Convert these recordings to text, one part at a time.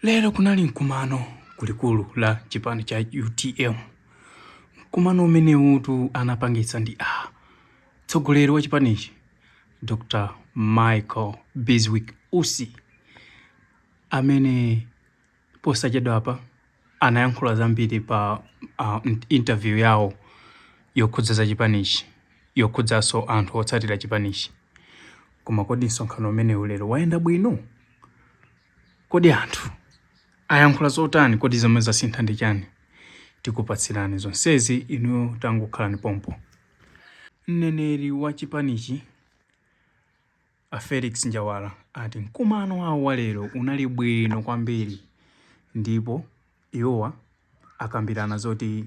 Lero kunali mkumano kulikulu la chipani cha UTM. Mkumano umene utu anapangitsa ndi tsogoleri wa chipanichi Dr. Michael Biswick Usi, amene posachedwapa anayankhula zambiri pa interview yawo yokhudza za chipanichi, yokhudzaso anthu otsatira chipanichi. Koma kodi msonkhano umenewu lero wayenda bwino? Kodi anthu ayankhula zotani? Kodi zomwe zasintha ndi chani? Tikupatsirani zonsezi inu tangokhalani pompo. Mneneri wa chipanichi Felix Njawala ati mkumano wawo wa lero unali bwino kwambiri, ndipo iwowa akambirana zoti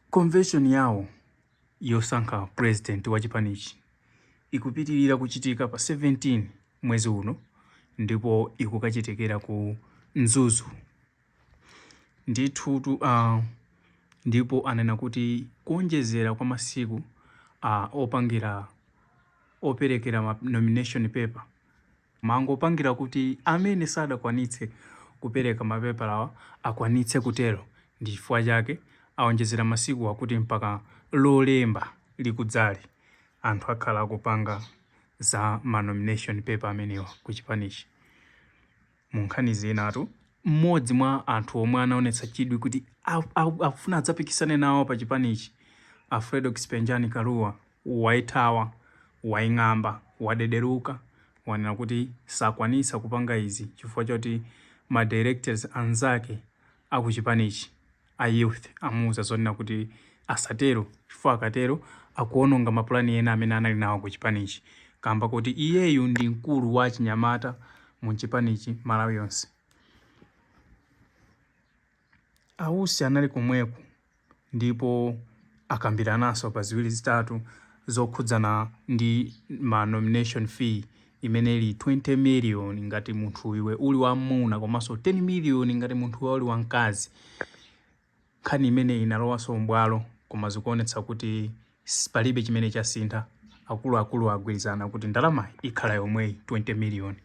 convention yawo yosankha president wa chipanichi ikupitirira kuchitika pa 17 mwezi uno, ndipo ikukachitikira ku Mzuzu ndithu. Ndipo anena kuti kuonjezera kwa masiku operekera nomination paper mangopangira kuti amene sadakwanitse kupereka mapepala awa akwanitse kutero. Ndi chifukwa chake aonjezera masiku akuti mpaka Lolemba likudzali anthu akhala akupanga za nomination paper amenewa ku chipanichi. Munkhani zinatu, mmodzi mwa anthu omwe anaonetsa chidwi kuti afuna adzapikisane nawo pa chipanichi, Alfredo Kispenjani Kaluwa, waithawa, waing'amba, wadederuka, wanena kuti sakwanisa kupanga izi chifukwa choti ma directors anzake aku chipanichi a youth amuuza zonena kuti asatero, chifukwa akatero akuononga mapulani ena amene anali nawo ku chipanichi, kamba kuti iyeyu ndi mkulu wa chinyamata mu chipanichi Malawi yonse. Ausi anali komweko ndipo akambiranaso pa ziwiri zitatu zokhudzana ndi ma nomination fee imene ili 20 million ngati munthu iwe uli wamuna, komanso 10 million ngati munthu uli wamkazi. Nkhani imene inalowaso mbwalo, koma zikuonetsa kuti palibe chimene chasintha. Akuluakulu agwirizana kuti ndalama ikhala yomweyi 20 million.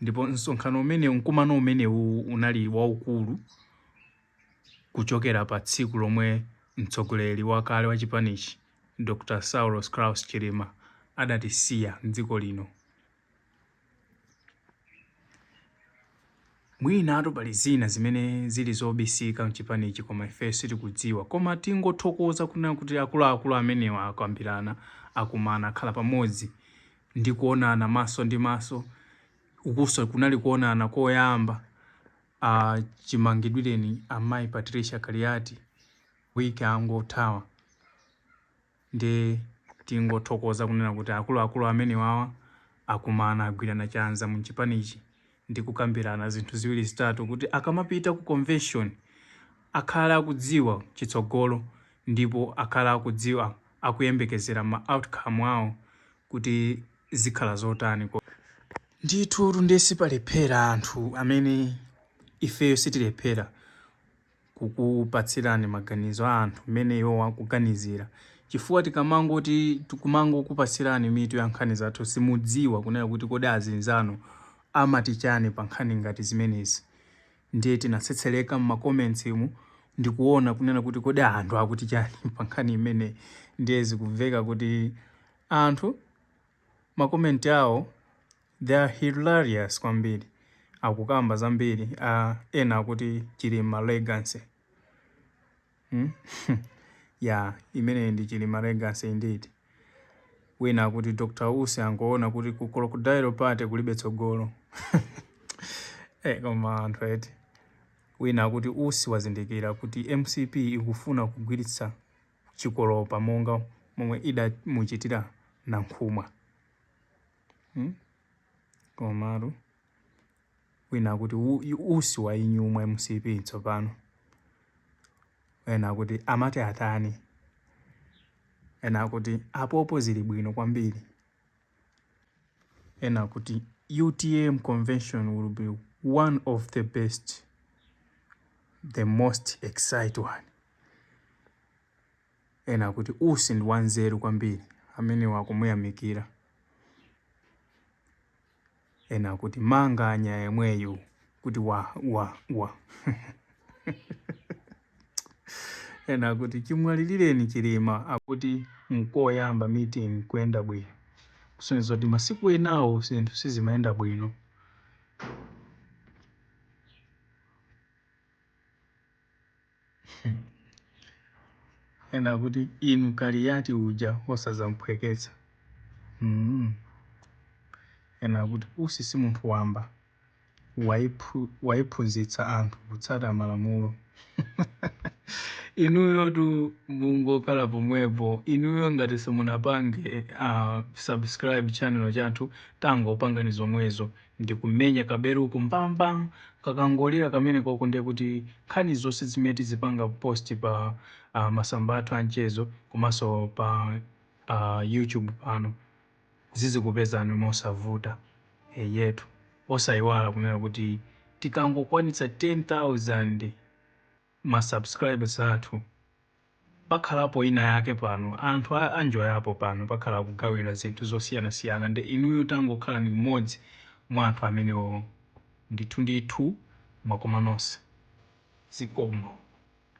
Ndipo msonkhano umene mkumano umene unali waukulu kuchokera pa tsiku lomwe mtsogoleri wakale wa chipanichi Dr. Saulos Klaus Chilima adatisiya mdziko lino. Mwinatu pali zina zimene zili zobisika mchipanichi koma ife sitikudziwa, koma tingothokoza kunena kuti akuluakulu amenewa akambirana, akumana, akhala pamodzi ndi kuonana maso ndi maso. Ukuso kunali kuonana koyamba chimangidwireni amayi Patricia Kaliati wiki angothawa. Ndi tingothokoza kunena kuti akuluakulu amenewa akumana, agwirana chanza mu chipanichi ndi kukambirana zinthu ziwiri zitatu kuti akamapita ku convention akhala akudziwa chitsogolo, ndipo akhala akudziwa akuyembekezera ma outcome awo kuti zikhala zotani. Ndithu ndesi palephera anthu amene ifeyo sitilephera kukupatsirani maganizo a anthu mmene iwo akuganizira, chifukwa tikamangoti tikumangokupatsirani mitu ya nkhani zathu simudziwa kunena kuti kodi azinzano amati chani pa nkhani ngati zimenezi. Ndiye tinatsetseleka mma comments mu ndikuona kunena kuti kodi anthu akuti chani pa nkhani imene. Ndiye zikumveka kuti anthu ma comment awo they are hilarious kwambiri, akukamba zambiri. Ena akuti Chilima legacy. Imene ndi Chilima legacy indeed. Wina akuti Dr. Usi angoona kuti ku crocodile party kulibe tsogolo. Koma anthu eti. Wina akuti Usi wazindikira kuti MCP ikufuna kugwiritsa chikolopa monga momwe idamuchitira Nankhumwa. Komaru wina akuti Usi wainyumwa MCP tsopano. Wina akuti amati atani. Ena akuti apopo zili bwino kwambiri. Ena akuti UTM convention will be one of the best, the most exciting one. Ena akuti Usi ndi wanzeru kwambiri, amene wakumuyamikira. ena kuti manganya yemweyu kuti wa ena kuti chimwalilireni chilima akuti nkoyamba meeting kuyenda bwino kusonyeza kuti masiku enawo zinthu sizimayenda bwino. Ena kuti inu kaliyati uja osazampweketsa. Ena kuti usi si munthu wamba waiphunzitsa anthu kutsata malamulo. Inuyo tu mungokhala pomwepo, inuyo ngati simunapange subscribe channel chathu tangopangani zomwezo ndi kumenya kabelu kumbamba kakangolira kamene kokunde kuti nkhani zonse zimene tizipanga post pa masamba athu anchezo komanso pa YouTube pano zizikupezani mosavuta yetu. Osayiwala kunena kuti tikangokwanitsa 10,000 subscribers athu pakhalapo ina yake pano anthu anjoyapo pano pakhala kugawira zinthu zosiyanasiyana ndi inuyo tangokhala ni mmodzi mwa anthu amenewo ndithu mwakomanonse zikomo.